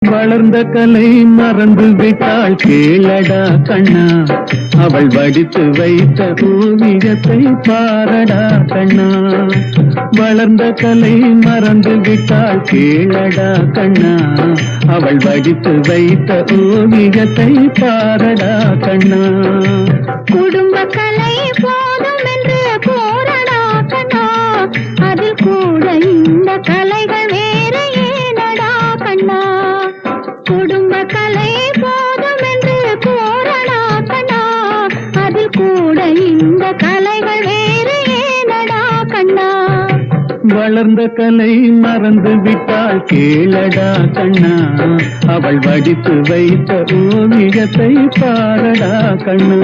வளர்ந்த கலை மறந்து விட்டாள் கேளடா கண்ணா, அவள் வடித்து வைத்த ஓவியத்தை பாரடா கண்ணா. வளர்ந்த கலை மறந்து விட்டாள் கேளடா கண்ணா, அவள் வடித்து வைத்த ஓவியத்தை பாரடா கண்ணா. குடும்ப கலை போதும் என்று போரடா கண்ணா, அதில் கூட இந்த கலைகள் வேறு ஏனடா கண்ணா. குடும்ப கலை போதும் என்று போரடா கண்ணா, அதில் கூட இந்த கலைகள் வேறு ஏனடா கண்ணா. வளர்ந்த கலை மறந்து விட்டாள் கேளடா கண்ணா, அவள் வடித்து வைத்த ஓவியத்தை பாரடா கண்ணா.